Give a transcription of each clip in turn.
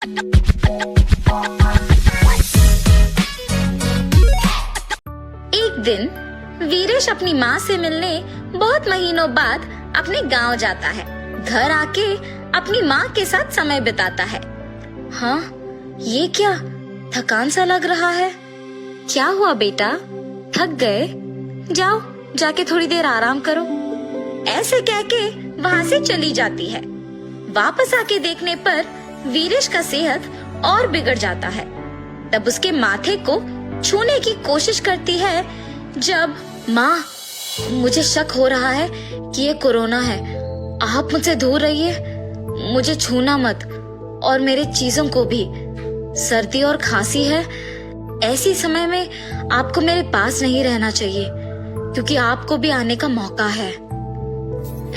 एक दिन वीरेश अपनी माँ से मिलने बहुत महीनों बाद अपने गांव जाता है। घर आके अपनी माँ के साथ समय बिताता है। हाँ, ये क्या थकान सा लग रहा है। क्या हुआ बेटा, थक गए? जाओ जाके थोड़ी देर आराम करो। ऐसे कह के वहाँ से चली जाती है। वापस आके देखने पर वीरेश का सेहत और बिगड़ जाता है। तब उसके माथे को छूने की कोशिश करती है। जब माँ, मुझे शक हो रहा है कि ये कोरोना है, आप मुझसे दूर रहिए, मुझे छूना मत और मेरे चीजों को भी। सर्दी और खांसी है, ऐसी समय में आपको मेरे पास नहीं रहना चाहिए क्योंकि आपको भी आने का मौका है।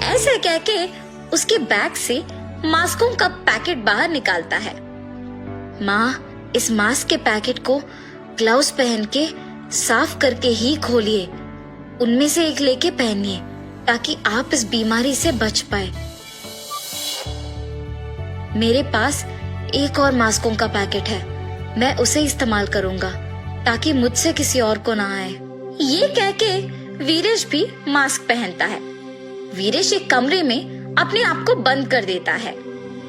ऐसे कह के उसके बैग से मास्कों का पैकेट बाहर निकालता है। माँ, इस मास्क के पैकेट को ग्लव्स पहन के साफ करके ही खोलिए। उनमें से एक लेके पहनिए ताकि आप इस बीमारी से बच पाए। मेरे पास एक और मास्कों का पैकेट है, मैं उसे इस्तेमाल करूंगा ताकि मुझसे किसी और को ना आए। ये कह के वीरेश भी मास्क पहनता है। वीरेश एक कमरे में अपने आप को बंद कर देता है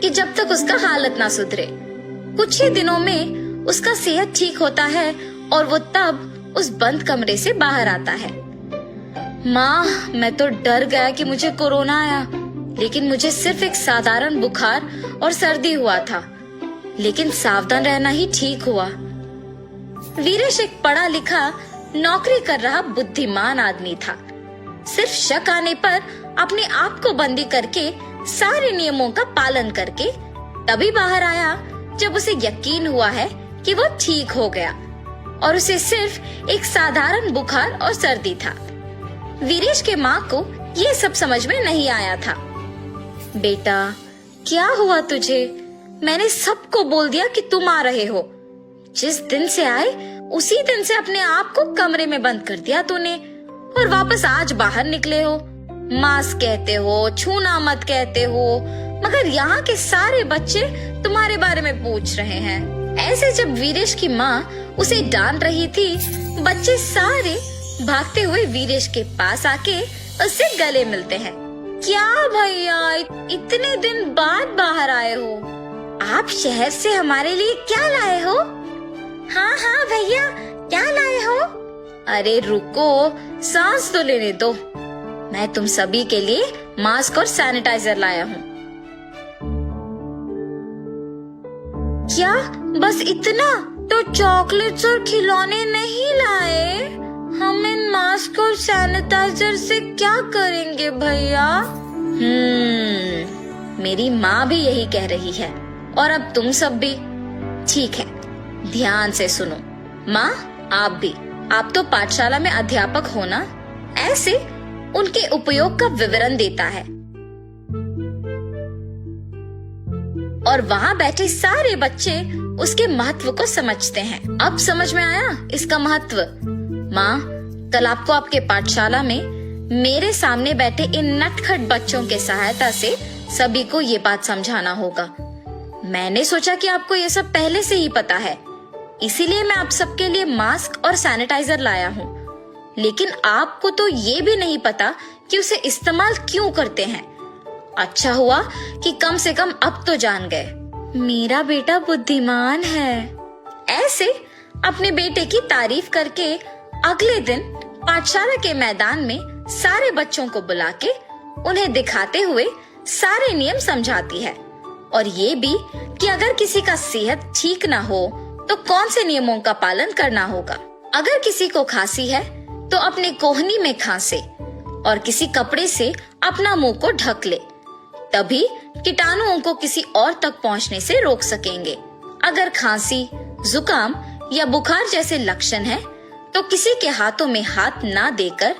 कि जब तक उसका हालत ना सुधरे। कुछ ही दिनों में उसका सेहत ठीक होता है और वो तब उस बंद कमरे से बाहर आता है। माँ, मैं तो डर गया कि मुझे कोरोना आया, लेकिन मुझे सिर्फ एक साधारण बुखार और सर्दी हुआ था, लेकिन सावधान रहना ही ठीक हुआ। वीरेश एक पढ़ा लिखा नौकरी कर रहा बुद्धिमान आदमी था। सिर्फ शक आने पर अपने आप को बंदी करके सारे नियमों का पालन करके तभी बाहर आया जब उसे यकीन हुआ है कि वो ठीक हो गया और उसे सिर्फ एक साधारण बुखार और सर्दी था। वीरेश के माँ को ये सब समझ में नहीं आया था। बेटा, क्या हुआ तुझे? मैंने सबको बोल दिया कि तुम आ रहे हो। जिस दिन से आए उसी दिन से अपने आप को कमरे में बंद कर दिया तूने और वापस आज बाहर निकले हो। मास्क कहते हो, छूना मत कहते हो, मगर यहाँ के सारे बच्चे तुम्हारे बारे में पूछ रहे हैं। ऐसे जब वीरेश की माँ उसे डांट रही थी, बच्चे सारे भागते हुए वीरेश के पास आके उससे गले मिलते हैं। क्या भैया, इतने दिन बाद बाहर आए हो? आप शहर से हमारे लिए क्या लाए हो? हाँ हाँ भैया, क्या लाए हो? अरे रुको, सांस तो लेने दो। मैं तुम सभी के लिए मास्क और सैनिटाइजर लाया हूँ। क्या बस इतना? तो चॉकलेट्स और खिलौने नहीं लाए? हम इन मास्क और सैनिटाइजर से क्या करेंगे भैया? मेरी माँ भी यही कह रही है और अब तुम सब भी। ठीक है, ध्यान से सुनो। माँ, आप भी, आप तो पाठशाला में अध्यापक हो ना? ऐसे उनके उपयोग का विवरण देता है और वहाँ बैठे सारे बच्चे उसके महत्व को समझते हैं। अब समझ में आया इसका महत्व। माँ, कल आपको आपके पाठशाला में मेरे सामने बैठे इन नटखट बच्चों के सहायता से सभी को ये बात समझाना होगा। मैंने सोचा कि आपको ये सब पहले से ही पता है, इसीलिए मैं आप सबके लिए मास्क और सैनिटाइजर लाया हूँ। लेकिन आपको तो ये भी नहीं पता कि उसे इस्तेमाल क्यों करते हैं। अच्छा हुआ कि कम से कम अब तो जान गए। मेरा बेटा बुद्धिमान है। ऐसे अपने बेटे की तारीफ करके अगले दिन पाठशाला के मैदान में सारे बच्चों को बुला के उन्हें दिखाते हुए सारे नियम समझाती है और ये भी कि अगर किसी का सेहत ठीक ना हो तो कौन से नियमों का पालन करना होगा। अगर किसी को खांसी है तो अपने कोहनी में खांसे और किसी कपड़े से अपना मुंह को ढक ले, तभी कीटाणुओं को किसी और तक पहुंचने से रोक सकेंगे। अगर खांसी, जुकाम या बुखार जैसे लक्षण है तो किसी के हाथों में हाथ ना देकर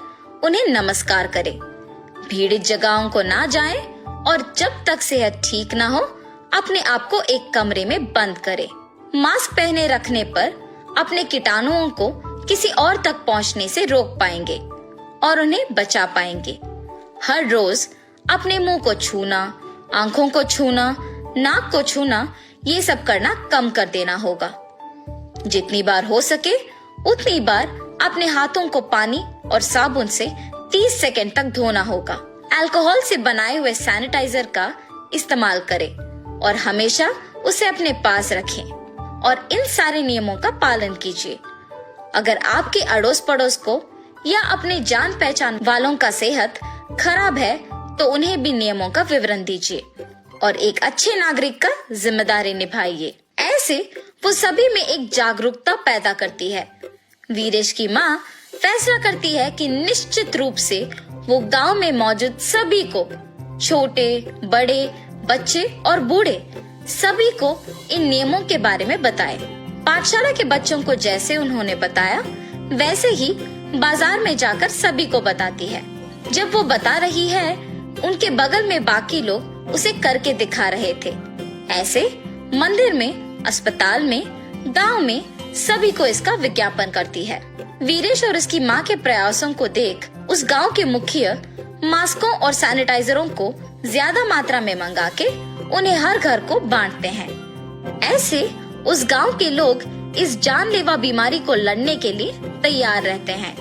उन्हें नमस्कार करें। भीड़ित जगहों को ना जाएं और जब तक सेहत ठीक ना हो अपने आप को एक कमरे में बंद करें। मास्क पहने रखने पर अपने कीटाणुओं को किसी और तक पहुंचने से रोक पाएंगे और उन्हें बचा पाएंगे। हर रोज अपने मुंह को छूना, आंखों को छूना, नाक को छूना ये सब करना कम कर देना होगा। जितनी बार हो सके उतनी बार अपने हाथों को पानी और साबुन से 30 सेकंड तक धोना होगा। अल्कोहल से बनाए हुए सैनिटाइजर का इस्तेमाल करें और हमेशा उसे अपने पास रखें और इन सारे नियमों का पालन कीजिए। अगर आपके अड़ोस पड़ोस को या अपने जान पहचान वालों का सेहत खराब है तो उन्हें भी नियमों का विवरण दीजिए और एक अच्छे नागरिक का जिम्मेदारी निभाइए। ऐसे वो सभी में एक जागरूकता पैदा करती है। वीरेश की माँ फैसला करती है कि निश्चित रूप से वो गांव में मौजूद सभी को, छोटे बड़े बच्चे और बूढ़े, सभी को इन नियमों के बारे में बताए। पाठशाला के बच्चों को जैसे उन्होंने बताया वैसे ही बाजार में जाकर सभी को बताती है। जब वो बता रही है उनके बगल में बाकी लोग उसे करके दिखा रहे थे। ऐसे मंदिर में, अस्पताल में, गांव में सभी को इसका विज्ञापन करती है। वीरेश और उसकी माँ के प्रयासों को देख उस गांव के मुखिया मास्कों और सैनिटाइजरों को ज्यादा मात्रा में मंगा के उन्हें हर घर को बांटते हैं। ऐसे उस गांव के लोग इस जानलेवा बीमारी को लड़ने के लिए तैयार रहते हैं।